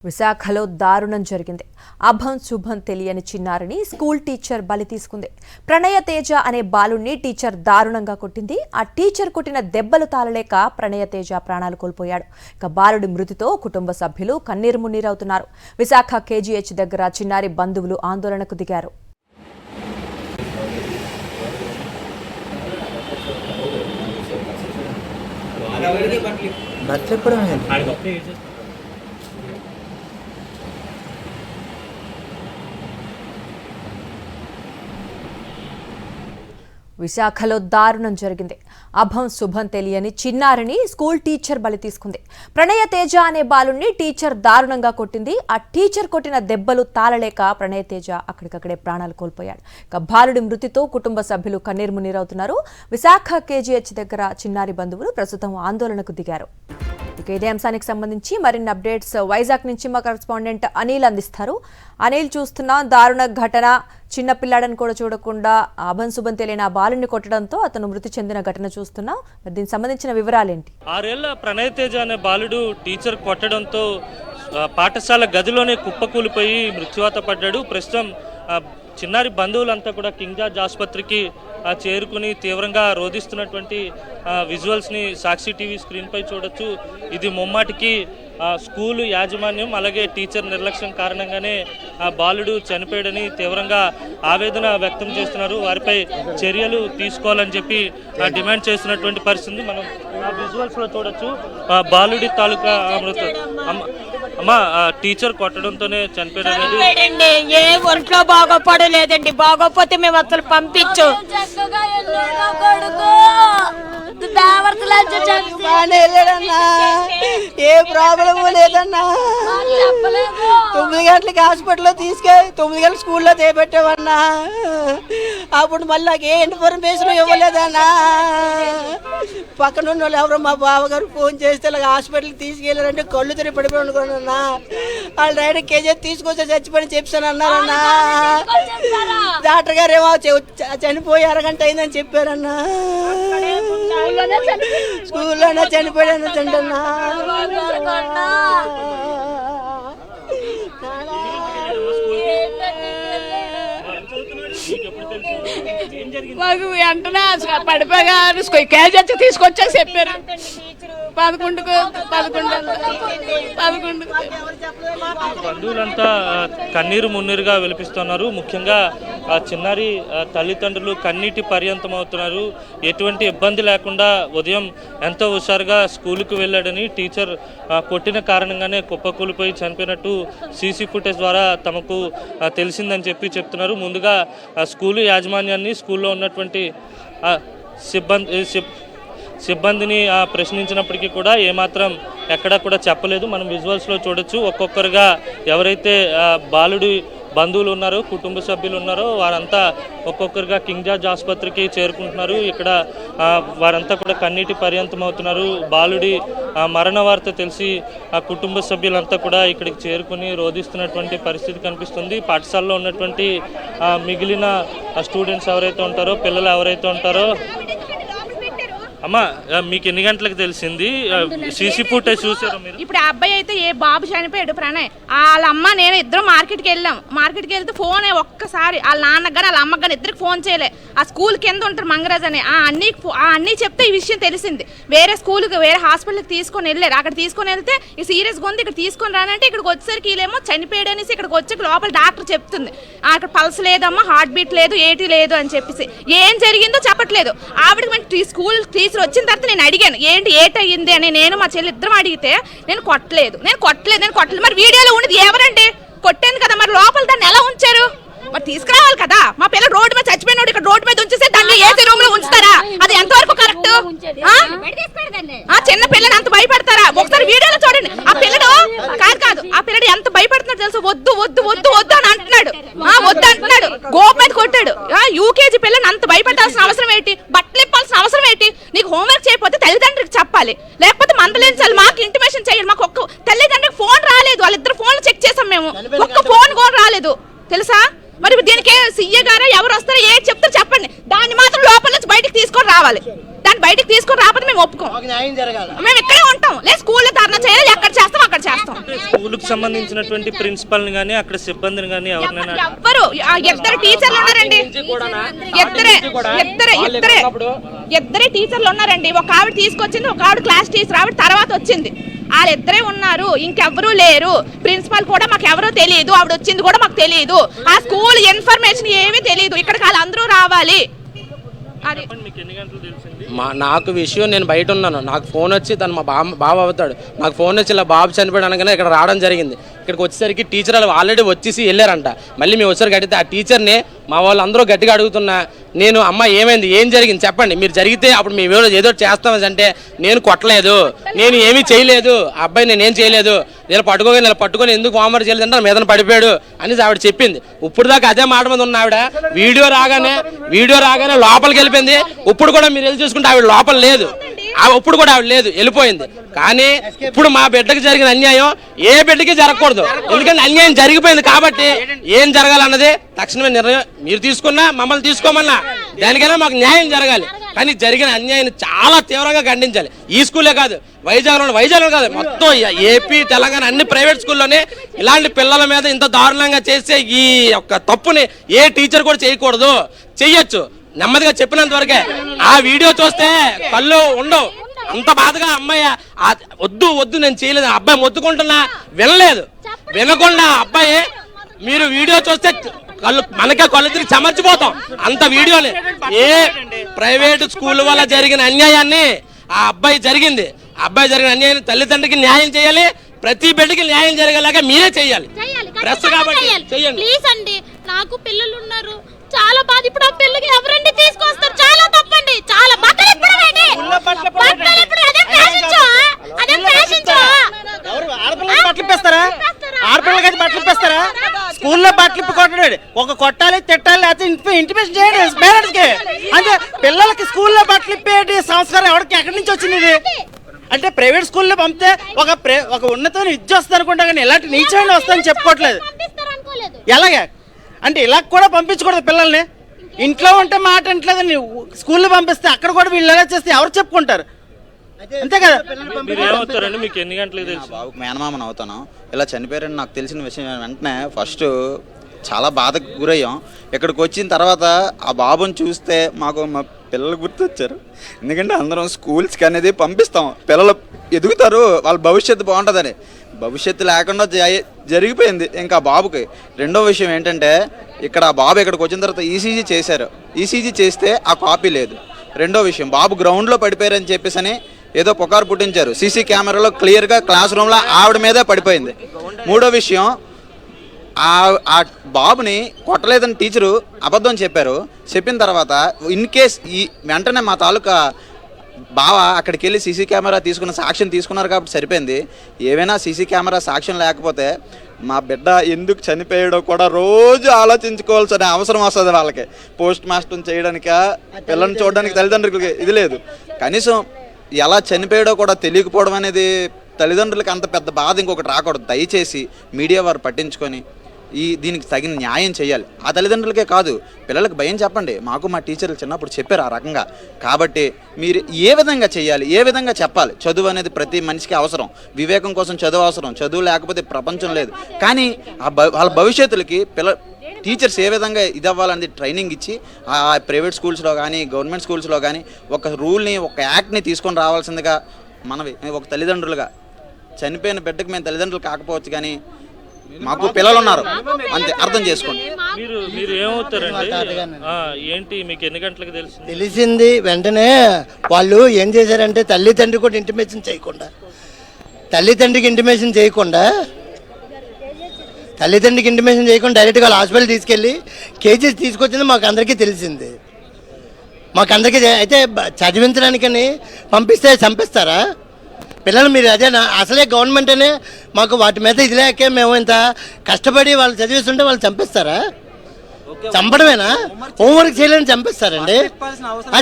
విశాఖలో దారుణం జరిగింది. అభం శుభం తెలియని చిన్నారిని స్కూల్ టీచర్ బలి తీసుకుంది. ప్రణయ తేజ అనే బాలుణ్ణి టీచర్ దారుణంగా కొట్టింది. ఆ టీచర్ కొట్టిన దెబ్బలు తాళలేక ప్రణయ తేజ ప్రాణాలు కోల్పోయాడు. ఇక బాలుడి మృతితో కుటుంబ సభ్యులు కన్నీరు మున్నీరవుతున్నారు. విశాఖ కేజీహెచ్ దగ్గర చిన్నారి బంధువులు ఆందోళనకు దిగారు. విశాఖలో దారుణం జరిగింది. అభం శుభం తెలియని చిన్నారిని స్కూల్ టీచర్ బలి తీసుకుంది. ప్రణయ తేజ అనే బాలుణ్ణి టీచర్ దారుణంగా కొట్టింది. ఆ టీచర్ కొట్టిన దెబ్బలు తాళలేక ప్రణయ తేజ అక్కడికక్కడే ప్రాణాలు కోల్పోయాడు. ఇక బాలుడి మృతితో కుటుంబ సభ్యులు కన్నీరు మున్నీరవుతున్నారు. విశాఖ కేజీహెచ్ దగ్గర చిన్నారి బంధువులు ప్రస్తుతం ఆందోళనకు దిగారు. ఇక ఇదే అంశానికి సంబంధించి మరిన్ని అప్డేట్స్ వైజాగ్ నుంచి మా కరెస్పాండెంట్ అనిల్ అందిస్తారు. అనిల్, చూస్తున్నా దారుణ ఘటన. చిన్నపిల్లాడని కూడా చూడకుండా అభం శుభం తెలియని ఆ బాలుని కొట్టడంతో అతను మృతి చెందిన ఘటన చూస్తున్నాం. దీనికి సంబంధించిన వివరాలేంటి? 6 ఏళ్ల ప్రణయ తేజ అనే బాలుడు టీచర్ కొట్టడంతో పాఠశాల గదిలోనే కుప్పకూలిపోయి మృత్యువాత పడ్డాడు. ప్రస్తుతం చిన్నారి బంధువులంతా కూడా కింగ్ జార్జ్ ఆసుపత్రికి చేరుకుని తీవ్రంగా రోధిస్తున్నటువంటి విజువల్స్ని సాక్షి టీవీ స్క్రీన్పై చూడొచ్చు. ఇది ముమ్మాటికి స్కూలు యాజమాన్యం అలాగే టీచర్ నిర్లక్ష్యం కారణంగానే ఆ బాలుడు చనిపోయాడని తీవ్రంగా ఆవేదన వ్యక్తం చేస్తున్నారు. వారిపై చర్యలు తీసుకోవాలని చెప్పి డిమాండ్ చేస్తున్నటువంటి పరిస్థితి మనం ఆ విజువల్స్లో చూడొచ్చు. బాలుడి తాలూకా అమ్మ టీచర్ కొట్టడంతోనే చనిపోయాడు. ఏ ఒంట్లో బాగోపడలేదండి. బాగోపోతే మేము అసలు పంపించు. ఏ ప్రాబ్లం లేదన్నా. 9 గంటలకి హాస్పిటల్లో 9 గంటల స్కూల్లో చేపెట్టామన్నా. అప్పుడు మళ్ళీ ఏ ఇన్ఫర్మేషన్ ఇవ్వలేదన్నా. పక్కన ఉన్న వాళ్ళు ఎవరో మా బావగారు ఫోన్ చేస్తే ఇలా హాస్పిటల్కి తీసుకెళ్ళారంటే కళ్ళు తిరిగి పడిపోయి అనుకున్నా. వాళ్ళు రైడ్ కేజీ తీసుకొచ్చి చచ్చిపోయి చెప్పానన్నారన్నా. డాక్టర్ గారు ఏమో చనిపోయి అరగంట అయిందని చెప్పారన్నా. స్కూల్లోనే చనిపోయాను తండ్రన్నా. మాకు వెంటనే పడిపోగా కేజీ తీసుకొచ్చాక చెప్పారు. 11 బంధువులంతా కన్నీరు మున్నీరుగా విలపిస్తున్నారు. ముఖ్యంగా ఆ చిన్నారి తల్లిదండ్రులు కన్నీటి పర్యంతం అవుతున్నారు. ఎటువంటి ఇబ్బంది లేకుండా ఉదయం ఎంతో హుషారుగా స్కూలుకు వెళ్ళాడని టీచర్ కొట్టిన కారణంగానే కుప్పకూలిపోయి చనిపోయినట్టు సీసీ ఫుటేజ్ ద్వారా తమకు తెలిసిందని చెప్పి చెప్తున్నారు. ముందుగా స్కూలు యాజమాన్యాన్ని స్కూల్లో ఉన్నటువంటి సిబ్బందిని ప్రశ్నించినప్పటికీ కూడా ఏమాత్రం ఎక్కడా కూడా చెప్పలేదు. మనం విజువల్స్లో చూడొచ్చు. ఒక్కొక్కరుగా ఎవరైతే బాలుడి బంధువులు ఉన్నారో కుటుంబ సభ్యులు ఉన్నారో వారంతా ఒక్కొక్కరుగా కింగ్ జార్జ్ ఆసుపత్రికి చేరుకుంటున్నారు. ఇక్కడ వారంతా కూడా కన్నీటి పర్యంతం అవుతున్నారు. బాలుడి మరణ వార్త తెలిసి ఆ కుటుంబ సభ్యులంతా కూడా ఇక్కడికి చేరుకుని రోధిస్తున్నటువంటి పరిస్థితి కనిపిస్తుంది. పాఠశాలలో ఉన్నటువంటి మిగిలిన స్టూడెంట్స్ ఎవరైతే ఉంటారో పిల్లలు ఎవరైతే ఉంటారో అమ్మా మీకు ఎన్ని గంటలకు తెలిసింది? సీసీ ఫుటేజ్ చూసారు మీరు? ఇప్పుడు ఆ అబ్బాయి అయితే ఏ బాబు చనిపోయాడు ప్రణయ్. వాళ్ళ అమ్మ నేను ఇద్దరు మార్కెట్కి వెళ్తే ఫోన్ ఒక్కసారి వాళ్ళ నాన్నకు కానీ వాళ్ళ అమ్మకి కానీ ఇద్దరికి ఫోన్ చేయలే. ఆ స్కూల్ కింద ఉంటారు మంగరాజ్ అని అన్నీ చెప్తే ఈ విషయం తెలిసింది. వేరే స్కూల్కి వేరే హాస్పిటల్కి తీసుకొని వెళ్ళారు. అక్కడ తీసుకొని వెళ్తే ఈ సీరియస్గా ఉంది ఇక్కడ తీసుకొని రానంటే ఇక్కడికి వచ్చేసరికి వీళ్ళేమో చనిపోయాడు అనేసి ఇక్కడికి వచ్చి లోపల డాక్టర్ చెప్తుంది అక్కడ పల్స్ లేదమ్మా, హార్ట్ బీట్ లేదు, ఏటీ లేదు అని చెప్పేసి ఏం జరిగిందో చెప్పట్లేదు. ఆవిడకి స్కూల్ వచ్చిన తర్వాత నేను అడిగాను ఏంటి ఏటయ్యింది అని. నేను మా చెల్లి ఇద్దరం అడిగితే నేను కొట్టలేదు. మరి వీడియోలో ఉన్నది ఎవరండి కొట్టేది కదా, మరి లోపల దాన్ని ఎలా ఉంచారు? మరి తీసుకురావాలి కదా. మా పిల్ల రోడ్డు మీద చచ్చిపోయినోడు ఇక్కడ రోడ్డు మీద ఉంచేస్తే దాన్ని ఏసీ రూమ్ లో ఉంచుతారా? అది ఎంతవరకు కరెక్ట్? చిన్న పిల్లని అంత భయపడతారా? ఒకసారి వీడియోలో చూడండి. ఆ పిల్లడు కాదు ఆ పిల్లడు ఎంత భయపడుతున్నాడు తెలుసు. వద్దు వద్దు వద్దు వద్దు అని అంటున్నాడు. వద్దు అంటున్నాడు. గోపు మీద కొట్టాడు. యూకేజీ పిల్లని అంత భయపడాల్సిన అవసరం ఏంటి? బట్టలు ఇప్పాల్సిన అవసరం ఏంటి? నీకు హోంవర్క్ చేయకపోతే తల్లిదండ్రులకు చెప్పాలి, లేకపోతే మందలించాలి. మాకు ఇంటిమేషన్ చేయండి. మాకు ఒక్క తల్లిదండ్రులకు ఫోన్ రాలేదు. వాళ్ళిద్దరు ఫోన్లు చెక్ చేసాం మేము. ఒక్క ఫోన్ కూడా రాలేదు తెలుసా? మరి దీనికి సీఏ గారు ఎవరు వస్తారో ఏ చెప్తారు చెప్పండి. దాన్ని మాత్రం లోపల నుంచి బయటకు తీసుకొని రావాలి. దాన్ని బయటకు తీసుకొని రాకపోతే మేము ఒప్పుకోం. మేము ఇక్కడే ఉంటాం. లేదు స్కూల్లో ధర్నా చేయాలి, ఎక్కడ చేస్తాం అక్కడ కూడా చేస్తాం. స్కూల్కి సంబంధించినటువంటి ప్రిన్సిపల్ని కానీ అక్కడ సిబ్బందిని కానీ ఎవరినైనా ఎవ్వరు ఇద్దరు టీచర్లు ఉన్నారండి, ఇద్దరే టీచర్లు ఉన్నారండి. ఒక ఆవిడ తీసుకొచ్చింది, ఒక ఆవిడ క్లాస్ టీచర్, ఆవిడ తర్వాత వచ్చింది. వాళ్ళిద్దరే ఉన్నారు, ఇంకెవ్వరూ లేరు. ప్రిన్సిపల్ కూడా మాకు ఎవరో తెలియదు, ఆవిడ వచ్చింది కూడా మాకు తెలియదు. ఆ స్కూల్ ఇన్ఫర్మేషన్ ఏమీ తెలియదు. ఇక్కడికి వాళ్ళందరూ రావాలి. నాకు విషయం, నేను బయట ఉన్నాను, నాకు ఫోన్ వచ్చి తను మా బావ అవుతాడు, నాకు ఫోన్ వచ్చి ఇలా బాబు చనిపోయాడు అనగానే ఇక్కడ రావడం జరిగింది. ఇక్కడికి వచ్చేసరికి టీచర్ వాళ్ళు ఆల్రెడీ వచ్చేసి వెళ్ళారంట. మళ్ళీ మేము వచ్చేసరికి అడిగితే ఆ టీచర్ని మా వాళ్ళు అందరూ గట్టిగా అడుగుతున్నా, నేను అమ్మ ఏమైంది, ఏం జరిగింది చెప్పండి, మీరు జరిగితే అప్పుడు మేము ఏదో చేస్తామని అంటే నేను కొట్టలేదు, నేను ఏమీ చేయలేదు, ఆ అబ్బాయి నేనేం చేయలేదు, నేను పట్టుకొని ఎందుకు హోంవర్క్ చేయలేదు అంటే మీదన పడిపోయాడు అని ఆవిడ చెప్పింది. ఇప్పుడు దాకా అదే మాట మీద ఉన్న ఆవిడ వీడియో రాగానే లోపలికి వెళ్ళిపోయింది. ఇప్పుడు కూడా మీరు వెళ్ళి చూసుకుంటే ఆవిడ లోపల లేదు, ఇప్పుడు కూడా ఆవిడ లేదు, వెళ్ళిపోయింది. కానీ ఇప్పుడు మా బిడ్డకి జరిగిన అన్యాయం ఏ బిడ్డకి జరగకూడదు, ఎందుకంటే అన్యాయం జరిగిపోయింది. కాబట్టి ఏం జరగాలన్నది తక్షణమే నిర్ణయం మీరు తీసుకున్నా, మమ్మల్ని తీసుకోమన్నా, దానికైనా మాకు న్యాయం జరగాలి. కానీ జరిగిన అన్యాయాన్ని చాలా తీవ్రంగా ఖండించాలి. ఈ స్కూలే కాదు, వైజాగ్లో కాదు, మొత్తం ఏపీ తెలంగాణ అన్ని ప్రైవేట్ స్కూల్లోనే ఇలాంటి పిల్లల మీద ఇంత దారుణంగా చేసే ఈ యొక్క తప్పుని ఏ టీచర్ కూడా చేయకూడదు. చెయ్యొచ్చు, నెమ్మదిగా చెప్పినంత వరకే. ఆ వీడియో చూస్తే కళ్ళు ఉండవు, అంత బాధగా అమ్మాయి వద్దు నేను చేయలేదు, అబ్బాయి మొత్తుకుంటున్నా వినలేదు. వినకుండా అబ్బాయి మీరు వీడియో చూస్తే మనకే కళ్ళు తిరిగి చెమర్చిపోతాం. అంత వీడియోని ఏ ప్రైవేట్ స్కూల్ వల్ల జరిగిన అన్యాయాన్ని ఆ అబ్బాయి జరిగిన అన్యాయాన్ని తల్లిదండ్రులకి న్యాయం చేయాలి, ప్రతి బిడ్డకి న్యాయం జరిగేలాగా మీరే చేయాలి. ప్రెస్ కాబట్టి చెయ్యండి ప్లీజ్ అండి. నాకు పిల్లలు ఉన్నారు, చాలా బాధ. ఇప్పుడు ఆ పిల్లకి ఎవరండి తీసుకొస్తారు? చాలా తప్పండి. చాలా బట్టలు ఆడపిల్లలకి బట్టలు ఇప్పేస్తారా? స్కూల్లో బట్టలు ఇప్పి కొట్టడు, ఒక కొట్టాలి తిట్టాలి, లేకపోతే ఇంటిమేషన్ చేయండి పేరెంట్స్ కి. అంటే పిల్లలకి స్కూల్లో బట్టలు ఇప్పేటి సంస్కారం ఎక్కడి నుంచి వచ్చింది ఇది? అంటే ప్రైవేట్ స్కూల్లో పంపితే ఒక ఉన్నతమైన విద్య వస్తుంది అనుకుంటా, కానీ ఇలాంటి నీచమైన వస్తుందని చెప్పుకోవట్లేదు. ఎలాగే అంటే ఇలా కూడా పంపించకూడదు పిల్లల్ని. ఇంట్లో ఉంటే మాట అంటలేదు, స్కూల్లో పంపిస్తే అక్కడ కూడా వీళ్ళు ఎలా చేస్తే ఎవరు చెప్పుకుంటారు? అంతే కదా. మీకు ఎన్ని గంటలకు తెలుసు? బాబుకి మేనమామని అవుతాను. ఇలా చనిపోయారని నాకు తెలిసిన విషయం వెంటనే ఫస్ట్ చాలా బాధకు గురయ్యాం. ఇక్కడికి వచ్చిన తర్వాత ఆ బాబుని చూస్తే మాకు మా పిల్లలు గుర్తొచ్చారు. ఎందుకంటే అందరం స్కూల్స్కి అనేది పంపిస్తాం, పిల్లలు ఎదుగుతారు, వాళ్ళ భవిష్యత్తు బాగుంటుందని. భవిష్యత్తు లేకుండా జరిగిపోయింది ఇంకా బాబుకి. రెండో విషయం ఏంటంటే, ఇక్కడ ఆ బాబు ఇక్కడికి వచ్చిన తర్వాత ఈసీజీ చేశారు. ఈసీజీ చేస్తే ఆ కాపీ లేదు. రెండో విషయం, బాబు గ్రౌండ్లో పడిపోయారని చెప్పేసి ఏదో పుకారు పుట్టించారు. సీసీ కెమెరాలో క్లియర్గా క్లాస్ రూమ్లో ఆవిడ మీదే పడిపోయింది. మూడో విషయం, ఆ బాబుని కొట్టలేదని టీచరు అబద్ధం చెప్పారు. చెప్పిన తర్వాత ఇన్ కేస్ ఈ వెంటనే మా తాలూకా బావ అక్కడికి వెళ్ళి సీసీ కెమెరా సాక్ష్యం తీసుకున్నారు కాబట్టి సరిపోయింది. ఏవైనా సీసీ కెమెరా సాక్ష్యం లేకపోతే మా బిడ్డ ఎందుకు చనిపోయాడో కూడా రోజు ఆలోచించుకోవాల్సిన అవసరం వస్తుంది వాళ్ళకి. పోస్ట్ మాస్టర్ చేయడానికి, పిల్లల్ని చూడడానికి తల్లిదండ్రులకి ఇది లేదు. కనీసం ఎలా చనిపోయాడో కూడా తెలియకపోవడం అనేది తల్లిదండ్రులకి అంత పెద్ద బాధ ఇంకొకటి రాకూడదు. దయచేసి మీడియా వారు పట్టించుకొని దీనికి తగిన న్యాయం చేయాలి. ఆ తల్లిదండ్రులకే కాదు, పిల్లలకు భయం చెప్పండి. మాకు మా టీచర్లు చిన్నప్పుడు చెప్పారు ఆ రకంగా. కాబట్టి మీరు ఏ విధంగా చేయాలి, ఏ విధంగా చెప్పాలి. చదువు అనేది ప్రతి మనిషికి అవసరం, వివేకం కోసం చదువు అవసరం. చదువు లేకపోతే ప్రపంచం లేదు. కానీ వాళ్ళ భవిష్యత్తులకి టీచర్స్ ఏ విధంగా ఇది అవ్వాలని ట్రైనింగ్ ఇచ్చి ఆ ప్రైవేట్ స్కూల్స్లో కానీ గవర్నమెంట్ స్కూల్స్లో కానీ ఒక రూల్ని, ఒక యాక్ట్ని తీసుకొని రావాల్సిందిగా మనవి. ఒక తల్లిదండ్రులుగా చనిపోయిన బిడ్డకు మేము తల్లిదండ్రులు కాకపోవచ్చు, కానీ మాకు పిల్లలు ఉన్నారు, అంతే అర్థం చేసుకోండి. మీరు ఏమవుతారండి? ఏంటి మీకు ఎన్ని గంటలకు తెలిసింది? వెంటనే వాళ్ళు ఏం చేశారంటే తల్లిదండ్రికి కూడా ఇంటిమేషన్ చేయకుండా, తల్లిదండ్రికి ఇంటిమేషన్ చేయకుండా డైరెక్ట్గా వాళ్ళ హాస్పిటల్ తీసుకెళ్ళి కేజీస్ తీసుకొచ్చింది మాకు అందరికీ తెలిసింది. అయితే చదివించడానికని పంపిస్తే చంపిస్తారా పిల్లలు? మీరు అదేనా? అసలే గవర్నమెంట్ అనే మాకు వాటి మీద ఇది లేకే మేము ఇంత కష్టపడి వాళ్ళు చదివిస్తుంటే వాళ్ళు చంపిస్తారా? చంపడమేనా? హోంవర్క్ చేయలేని చంపిస్తారండి?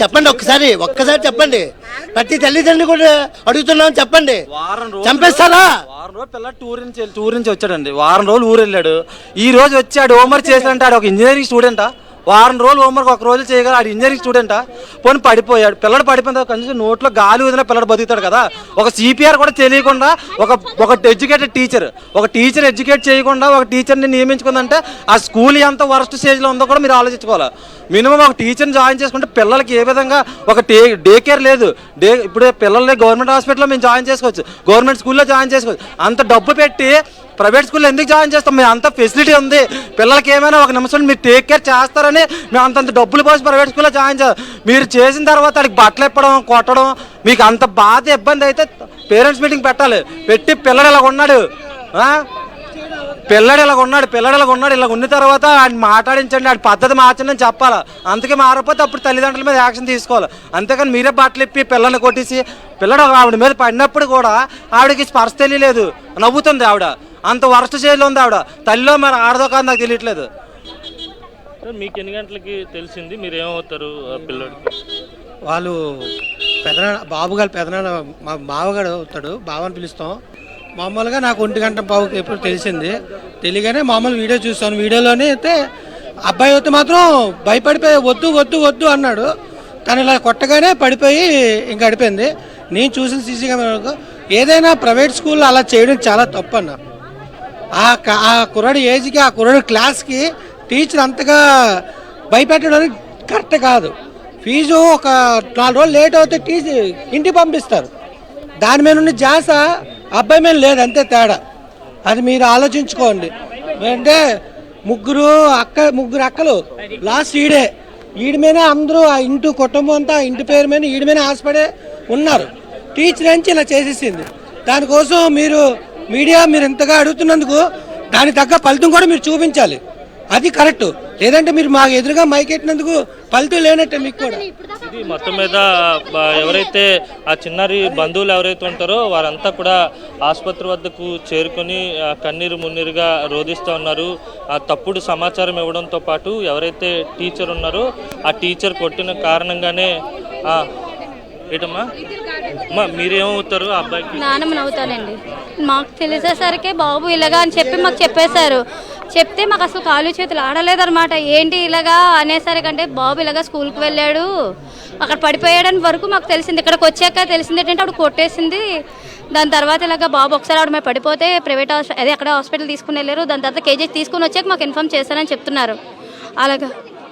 చెప్పండి, ఒక్కసారి చెప్పండి. ప్రతి తల్లిదండ్రులు కూడా అడుగుతున్నాం, చెప్పండి. చంపేస్తారా? వారం రోజులు పిల్ల టూర్ నుంచి వచ్చాడండి. వారం రోజులు ఊరు వెళ్ళాడు. ఈ రోజు వచ్చాడు హోంవర్క్ చేశాడంటే ఆడు ఒక ఇంజనీరింగ్ స్టూడెంటా? వారం రోజులు హోంవర్క్ ఒక రోజు చేయగల ఆడు ఇంజనీరింగ్ స్టూడెంటా? పోనీ పడిపోయాడు, పిల్లడు పడిపోయిన తర్వాత కనీసం నోట్లో గాలి వదిలిన పిల్లడు బతుకుతాడు కదా. ఒక సిపిఆర్ కూడా తెలియకుండా ఒక ఎడ్యుకేటెడ్ టీచర్, ఒక టీచర్ ఎడ్యుకేట్ చేయకుండా ఒక టీచర్ని నియమించుకుందంటే ఆ స్కూల్ ఎంత వరస్ట్ స్టేజ్లో ఉందో కూడా మీరు ఆలోచించుకోవాలి. మినిమం ఒక టీచర్ని జాయిన్ చేసుకుంటే పిల్లలకి ఏ విధంగా ఒక డే కేర్ లేదు. ఇప్పుడు పిల్లల్ని గవర్నమెంట్ హాస్పిటల్లో మేము జాయిన్ చేసుకోవచ్చు, గవర్నమెంట్ స్కూల్లో జాయిన్ చేసుకోవచ్చు. అంత డబ్బు పెట్టి ప్రైవేట్ స్కూల్లో ఎందుకు జాయిన్ చేస్తాం? మేము అంత ఫెసిలిటీ ఉంది, పిల్లలకి ఏమైనా ఒక నిమిషం మీరు టేక్ కేర్ చేస్తారని మేము అంతంత డబ్బులు పోసి ప్రైవేట్ స్కూల్లో జాయిన్ చేస్తాం. మీరు చేసిన తర్వాత వాడికి బట్టలు ఇప్పడం, కొట్టడం, మీకు అంత బాధ ఇబ్బంది అయితే పేరెంట్స్ మీటింగ్ పెట్టాలి. పెట్టి పిల్లడు ఇలా ఉన్నాడు, పిల్లడు ఇలా ఉన్న తర్వాత ఆయన మాట్లాడించండి, ఆడి పద్ధతి మార్చండి అని చెప్పాలి. అందుకే మారకపోతే అప్పుడు తల్లిదండ్రుల మీద యాక్షన్ తీసుకోవాలి. అంతేకాని మీరే బట్టలు ఇప్పి పిల్లల్ని కొట్టేసి పిల్లడు ఆవిడ మీద పడినప్పుడు కూడా ఆవిడకి స్పర్శ తెలియలేదు, నవ్వుతుంది ఆవిడ. అంత వరస్ట్ స్టేజ్లో ఉంది ఆవిడ. తల్లిలో మరి ఆడదో కాదు నాకు తెలియట్లేదు. మీకు ఎన్ని గంటలకి తెలిసింది? మీరు ఏమవుతారు పిల్లడికి? వాళ్ళు పెదనాన్న, బాబు గారు పెదనాన్న, మా బావగాడు అవుతాడు, బావని పిలుస్తాం. మామూలుగా నాకు 1:15 ఎప్పుడు తెలిసింది. తెలియగానే మామూలు వీడియో చూస్తాను. వీడియోలోనే అయితే అబ్బాయి అయితే మాత్రం భయపడిపోయి వద్దు వద్దు వద్దు అన్నాడు. తను ఇలా కొట్టగానే పడిపోయి ఇంకా గడిపోయింది. నేను చూసిన సీసీ కెమెరాకు ఏదైనా ప్రైవేట్ స్కూల్లో అలా చేయడం చాలా తప్పు అన్న. ఆ కుర్రాడి ఏజ్కి, ఆ కుర్రాడి క్లాస్కి టీచర్ అంతగా భయపెట్టడానికి కరెక్ట్ కాదు. ఫీజు ఒక 4 రోజులు లేట్ అవుతే టీచర్ ఇంటికి పంపిస్తారు. దాని మీద ఉన్న జాస అబ్బాయి మీద లేదు, అంతే తేడా. అది మీరు ఆలోచించుకోండి. అంటే ముగ్గురు అక్కలు లాస్ట్ ఈడి మీద అందరూ ఆ ఇంటి కుటుంబం అంతా ఆ ఇంటి పేరు మీద ఈడి మీద ఆశపడే ఉన్నారు. టీచర్ నుంచి ఇలా చేసేసింది. దానికోసం మీరు మీడియా మీరు ఇంతగా అడుగుతున్నందుకు దానికి తగ్గ ఫలితం కూడా మీరు చూపించాలి. అది కరెక్ట్. లేదంటే మీరు మాకు ఎదురుగా మైకెట్టినందుకు ఫలితం లేనట్టే మీకు కూడా. ఇది మొత్తం మీద ఎవరైతే ఆ చిన్నారి బంధువులు ఎవరైతే ఉంటారో వారంతా కూడా ఆసుపత్రి వద్దకు చేరుకొని కన్నీరు మున్నీరుగా రోధిస్తూ ఉన్నారు. ఆ తప్పుడు సమాచారం ఇవ్వడంతో పాటు ఎవరైతే టీచర్ ఉన్నారో ఆ టీచర్ కొట్టిన కారణంగానే ఏటమ్మా మీరేమవుతారు? ఆ అబ్బాయికి నాన్నమ్మని అవుతానండి. మాకు తెలిసేసరికి బాబు ఇలాగా అని చెప్పి మాకు చెప్పేశారు. చెప్తే మాకు అసలు కాలు చేతులు ఆడలేదన్నమాట. ఏంటి ఇలాగా అనేసరికంటే బాబు ఇలాగా స్కూల్కి వెళ్ళాడు, అక్కడ పడిపోయాడని వరకు మాకు తెలిసింది. ఇక్కడికి వచ్చాక తెలిసింది ఏంటంటే ఆవిడ కొట్టేసింది. దాని తర్వాత ఇలాగ బాబు ఒకసారి ఆవిడ మీద పడిపోతే ప్రైవేట్ అక్కడ హాస్పిటల్ తీసుకుని వెళ్ళారు. దాని తర్వాత కేజీస్ తీసుకుని వచ్చాక మాకు ఇన్ఫామ్ చేశారని చెప్తున్నారు. అలాగా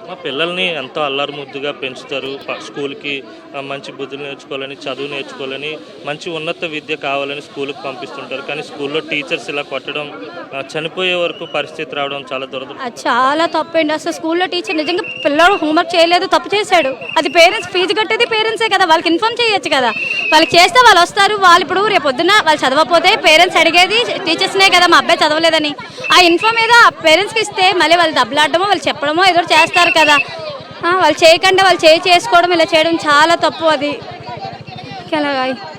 మా పిల్లల్ని ఎంతో అల్లరి ముద్దుగా పెంచుతారు. స్కూల్కి మంచి బుద్ధులు నేర్చుకోవాలని, చదువు నేర్చుకోవాలని, మంచి ఉన్నత విద్య కావాలని స్కూల్కి పంపిస్తుంటారు. కానీ స్కూల్లో టీచర్స్ ఇలా కొట్టడం, చనిపోయే వరకు పరిస్థితి రావడం చాలా దురదృష్టం. చాలా తప్పండి. అసలు స్కూల్లో టీచర్ నిజంగా పిల్లలు హోంవర్క్ చేయలేదు, తప్పు చేశాడు. అది పేరెంట్స్ ఫీజు కట్టేది పేరెంట్సే కదా, వాళ్ళకి ఇన్ఫామ్ చేయొచ్చు కదా. వాళ్ళకి చేస్తే వాళ్ళు వస్తారు. వాళ్ళు ఇప్పుడు రేపు పొద్దున్న వాళ్ళు చదవకపోతే పేరెంట్స్ అడిగేది టీచర్స్నే కదా, మా అబ్బాయి చదవలేదని. ఆ ఇన్ఫామ్ ఏదో ఆ పేరెంట్స్కి ఇస్తే మళ్ళీ వాళ్ళు దెబ్బలాడమో వాళ్ళు చెప్పడమో ఏదో చేస్తారు కదా. వాళ్ళు చేయకుండా వాళ్ళు చేసుకోవడం, ఇలా చేయడం చాలా తప్పు. అది